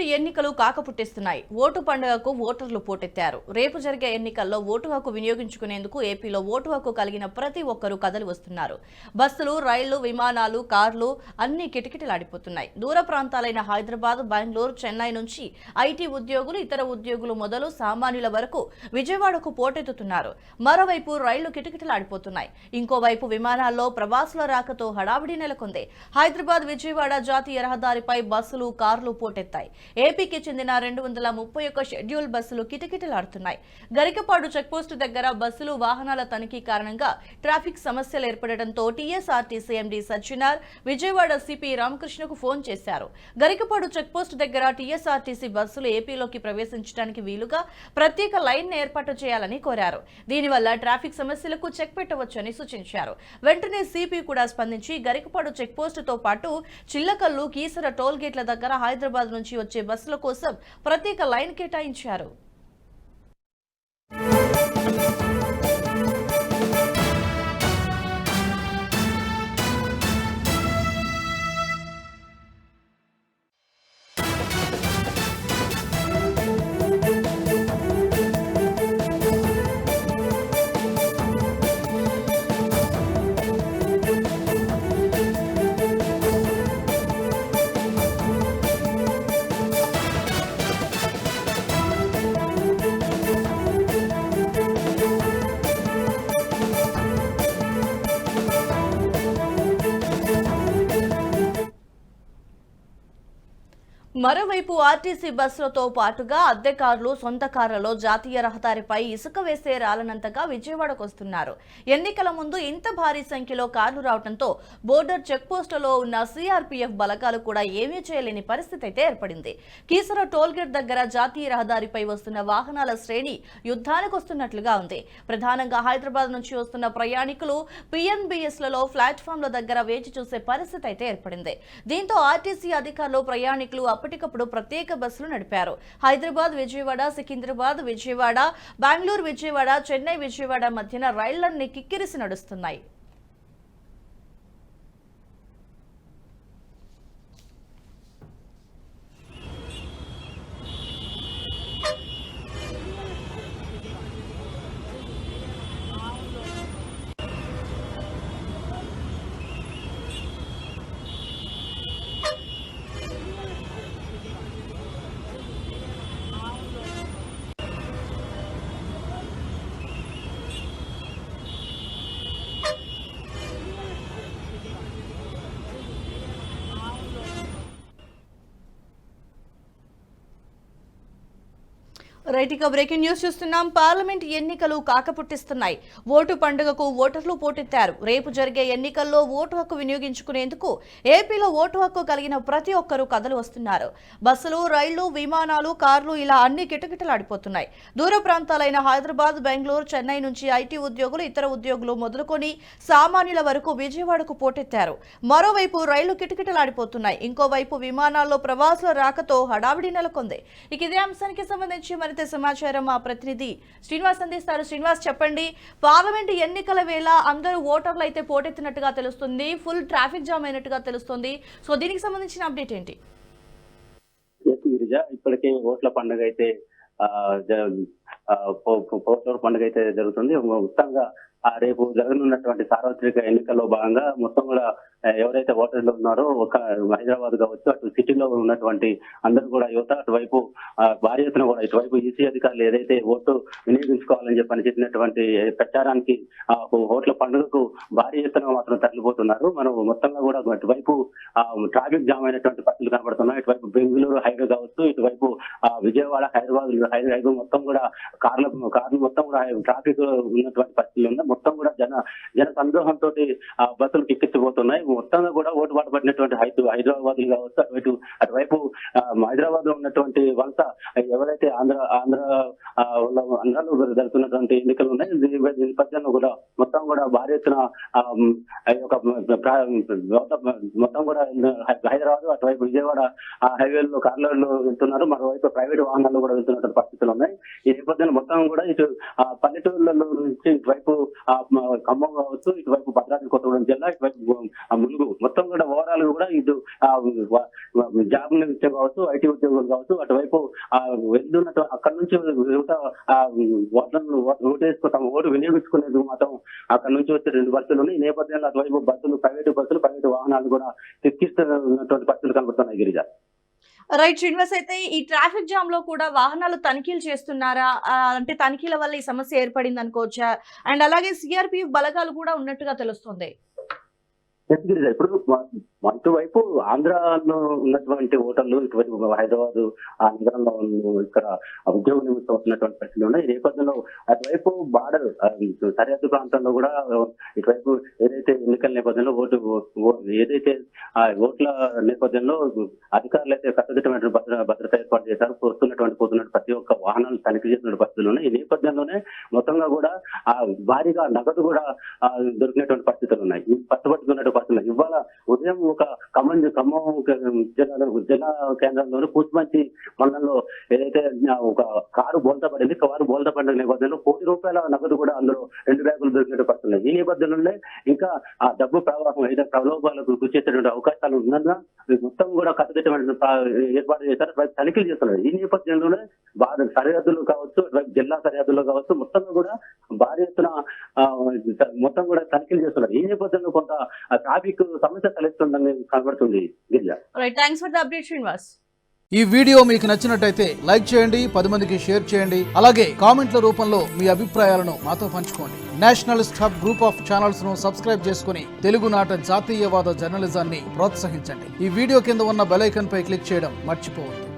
Parliament ఎన్నికలు కాకపుట్టిస్తున్నాయి. Vote పండుగకు ఓటర్లు పోటెత్తారు. రేపు జరిగే ఎన్నికల్లో ఓటు హక్కు వినియోగించుకునేందుకు ఏపీలో ఓటు హక్కు కలిగిన ప్రతి ఒక్కరూ కదలి వస్తున్నారు. బస్సులు, రైళ్లు, విమానాలు, కార్లు అన్ని కిటకిటలాడిపోతున్నాయి. దూర ప్రాంతాలైన హైదరాబాద్, బెంగళూరు, చెన్నై నుంచి ఐటీ ఉద్యోగులు, ఇతర ఉద్యోగులు మొదలు సామాన్యుల వరకు విజయవాడకు పోటెత్తుతున్నారు. మరోవైపు రైళ్లు కిటకిటలాడిపోతున్నాయి. ఇంకోవైపు విమానాల్లో ప్రవాసుల రాకతో హడావిడి నెలకొంది. హైదరాబాద్ విజయవాడ జాతీయ రహదారిపై బస్సులు, కార్లు పోటెత్తాయి. ఏపీకి చెందిన 231 షెడ్యూల్ బస్సులు కిటకిటలాడుతున్నాయి. గరికపాడు చెక్పోస్టు దగ్గర బస్సులు, వాహనాల తనిఖీ కారణంగా ట్రాఫిక్ సమస్యలు ఏర్పడడంతో TSRTC MD Sajjanar Vijayawada CP రామకృష్ణకు ఫోన్ చేశారు. గరికపాడు చెక్పోస్టు దగ్గర టీఎస్ఆర్టీసీ బస్సులు ఏపీలోకి ప్రవేశించడానికి వీలుగా ప్రత్యేక లైన్ ఏర్పాటు చేయాలని కోరారు. దీనివల్ల ట్రాఫిక్ సమస్యలకు చెక్ పెట్టవచ్చని సూచించారు. వెంటనే సిపి కూడా స్పందించి గరికపాడు చెక్పోస్టుతో పాటు చిల్లకల్లు, కీసర టోల్ గేట్ల దగ్గర హైదరాబాద్ నుంచి వచ్చే బస్సుల కోసం ప్రత్యేక లైన్ కేటాయించారు. మరోవైపు ఆర్టీసీ బస్సులతో పాటుగా అద్దె కార్లు, సొంత కార్లలో జాతీయ రహదారిపై ఇసుక వేసే రాలనంతగా విజయవాడకు వస్తున్నారు. ఎన్నికల ముందు ఇంత భారీ సంఖ్యలో కార్లు రావడంతో బోర్డర్ చెక్పోస్టులో ఉన్న సిఆర్పీఎఫ్ బలగాలు కూడా ఏమీ చేయలేని పరిస్థితి అయితే ఏర్పడింది. కీసర టోల్గేట్ దగ్గర జాతీయ రహదారిపై వస్తున్న వాహనాల శ్రేణి యుద్ధానికి వస్తున్నట్లుగా ఉంది. ప్రధానంగా హైదరాబాద్ నుంచి వస్తున్న ప్రయాణికులు పిఎన్బిఎస్లలో ప్లాట్ఫామ్ల దగ్గర వేచి చూసే పరిస్థితి అయితే ఏర్పడింది. దీంతో ఆర్టీసీ అధికారులు ప్రయాణికులు అప్పటికప్పుడు ప్రత్యేక బస్సులు నడిపారు. హైదరాబాద్ విజయవాడ, సికింద్రాబాద్ విజయవాడ, బెంగళూరు విజయవాడ, చెన్నై విజయవాడ మధ్యన రైళ్లన్నీ కిక్కిరిసి నడుస్తున్నాయి. రైట్, ఇక బ్రేకింగ్ న్యూస్ చూస్తున్నాం. పార్లమెంట్ ఎన్నికలు కాకపుట్టిస్తున్నాయి. ఓటు పండుగకు ఓటర్లు పోటెత్తారు. రేపు జరిగే ఎన్నికల్లో ఓటు హక్కు వినియోగించుకునేందుకు ఏపీలో ఓటు హక్కు కలిగిన ప్రతి ఒక్కరూ కదలు వస్తున్నారు. బస్సులు, రైళ్లు, విమానాలు, కార్లు ఇలా అన్ని కిటకిటలాడిపోతున్నాయి. దూర ప్రాంతాలైన హైదరాబాద్, బెంగళూరు, చెన్నై నుంచి ఐటీ ఉద్యోగులు, ఇతర ఉద్యోగులు మొదలుకొని సామాన్యుల వరకు విజయవాడకు పోటెత్తారు. మరోవైపు రైళ్లు కిటకిటలాడిపోతున్నాయి. ఇంకోవైపు విమానాల్లో ప్రవాసుల రాకతో హడావిడి నెలకొంది. ఇక ఇదే అంశానికి సంబంధించి మరింత సమాచారం మా ప్రతినిధి శ్రీనివాస్ అందిస్తారు. శ్రీనివాస్, చెప్పండి. పార్లమెంట్ ఎన్నికల వేళ అందరూ ఓటర్లు అయితే పోటెత్తినట్టుగా తెలుస్తుంది, ఫుల్ ట్రాఫిక్ జామ్ అయినట్టుగా తెలుస్తుంది. సో దీనికి సంబంధించిన అప్డేట్ ఏంటి? ఇప్పటికే ఓట్ల పండుగ అయితే పండుగ అయితే జరుగుతుంది. మొత్తంగా రేపు జరగనున్నటువంటి సార్వత్రిక ఎన్నికల్లో భాగంగా మొత్తం కూడా ఎవరైతే ఓటర్లు ఉన్నారో ఒక హైదరాబాద్ కావచ్చు, అటు సిటీలో ఉన్నటువంటి అందరూ కూడా యువత అటువైపు భారీ ఎత్తున కూడా ఇటువైపు ఈసీ అధికారులు ఏదైతే ఓటు వినియోగించుకోవాలని చెప్పని చెప్పినటువంటి ప్రచారానికి ఓట్ల పండుగకు భారీ ఎత్తున మాత్రం తరలిపోతున్నారు. మనం మొత్తంగా కూడా ఇటువైపు ట్రాఫిక్ జామ్ అయినటువంటి పరిస్థితులు కనబడుతున్నాయి. ఇటువైపు బెంగళూరు హైవే కావచ్చు, ఇటువైపు విజయవాడ, హైదరాబాద్ హైవే మొత్తం కూడా కార్లు మొత్తం కూడా ట్రాఫిక్ ఉన్నటువంటి పరిస్థితులు ఉన్నాయి. మొత్తం కూడా జన సందోహంతో బస్సులు కిక్కిచ్చిపోతున్నాయి. మొత్తంగా కూడా ఓటు బాట పడినటువంటి హైదరాబాద్ కావచ్చు, అటువైపు హైదరాబాద్ లో ఉన్నటువంటి వలస ఎవరైతే ఆంధ్రాలో జరుగుతున్నటువంటి ఎన్నికలు ఉన్నాయి, దీని నేపథ్యంలో కూడా మొత్తం కూడా భారీ ఎత్తున మొత్తం కూడా హైదరాబాద్ అటువైపు విజయవాడ హైవేల్లో కార్లలో వెళ్తున్నారు. మరోవైపు ప్రైవేట్ వాహనాల్లో కూడా వెళ్తున్నటువంటి పరిస్థితులు ఉన్నాయి. ఈ నేపథ్యంలో మొత్తం కూడా ఇటు పల్లెటూర్లలో నుంచి ఇటువైపు ఖమ్మం కావచ్చు, ఇటువైపు భద్రాద్రి కొత్తగూడెం జిల్లా, ఇటువైపు ములుగు మొత్తం కూడా ఓవరాల్ కూడా ఇటు జాబ్ నిమిత్తం కావచ్చు, ఐటీ ఉద్యోగులు కావచ్చు, అటువైపు వెళ్తున్నట్టు అక్కడ నుంచి ఓటు వేసుకుంటాం, ఓటు వినియోగించుకునేందుకు మాత్రం అక్కడ నుంచి వచ్చే 2 బస్సులు ఉన్నాయి. ఈ నేపథ్యంలో అటువైపు బస్సులు, ప్రైవేటు వాహనాలు కూడా తెచ్చిస్తున్నటువంటి పరిస్థితులు కనబడుతున్నాయి. గిరిజ రైట్ శ్రీనివాస్, అయితే ఈ ట్రాఫిక్ జామ్ లో కూడా వాహనాలు తనిఖీలు చేస్తున్నారా? అంటే తనిఖీల వల్ల ఈ సమస్య ఏర్పడింది అనుకోవచ్చా? అండ్ అలాగే సిఆర్పిఎఫ్ బలగాలు కూడా ఉన్నట్టుగా తెలుస్తుంది. ఇప్పుడు అటువైపు ఆంధ్రాలో ఉన్నటువంటి ఓటర్లు ఇటువైపు హైదరాబాద్ ఆ నగరంలో ఇక్కడ ఉద్యోగ నిమిత్తం వస్తున్నటువంటి పరిస్థితులు ఉన్నాయి. ఈ నేపథ్యంలో అటువైపు బార్డర్ సరిహద్దు ప్రాంతంలో కూడా ఇటువైపు ఏదైతే ఎన్నికల నేపథ్యంలో ఏదైతే ఓట్ల నేపథ్యంలో అధికారులు అయితే కట్టుదిట్టమైన భద్రత ఏర్పాటు చేశారు. పోతున్నటువంటి ప్రతి ఒక్క వాహనాలు తనిఖీ చేస్తున్న పరిస్థితులు ఉన్నాయి. ఈ నేపథ్యంలోనే మొత్తంగా కూడా భారీగా నగదు కూడా దొరికినటువంటి పరిస్థితులు ఉన్నాయి. పట్టుబట్టుకున్నటువంటి పరిస్థితులు ఇవాళ ఉదయం ఒక ఖమ్మం జిల్లా కేంద్రంలోని పూచిమంచి మండలంలో ఏదైతే ఒక కారు బోల్తా పడింది. కారు బోల్తా పడిన నేపథ్యంలో ₹1,00,00,000 నగదు కూడా అందులో 2 బ్యాగులు దొరికినట్టు పడుతున్నాయి. ఈ నేపథ్యంలోనే ఇంకా ఆ డబ్బు ప్రవాహం ఏదైతే ప్రలోభాలకు గురి చేసేటువంటి అవకాశాలు ఉన్నందున మొత్తం కూడా కట్టుదిట్టమైన ఏర్పాటు చేశారు, తనిఖీలు చేస్తున్నారు. ఈ నేపథ్యంలోనే సరిహద్దులు కావచ్చు, జిల్లా సరిహద్దులు కావచ్చు, మొత్తంగా కూడా భారీ ఎత్తున మొత్తం కూడా తనిఖీలు చేస్తున్నారు. ఈ నేపథ్యంలో కొంత ట్రాఫిక్ సమస్య తలెత్తుందని కనబడుతుంది. Girija thanks for the update Srinivas. ఈ వీడియో మీకు నచ్చినట్టయితే లైక్ చేయండి, 10 మందికి షేర్ చేయండి. అలాగే కామెంట్ల రూపంలో మీ అభిప్రాయాలను మాతో పంచుకోండి. Nationalist hub group of channels ను సబ్స్క్రైబ్ చేసుకుని తెలుగునాట జాతీయవాద జర్నలిజాన్ని ప్రోత్సహించండి. ఈ వీడియో కింద ఉన్న బెల్ ఐకాన్ పై క్లిక్ చేయడం మర్చిపోవద్దు.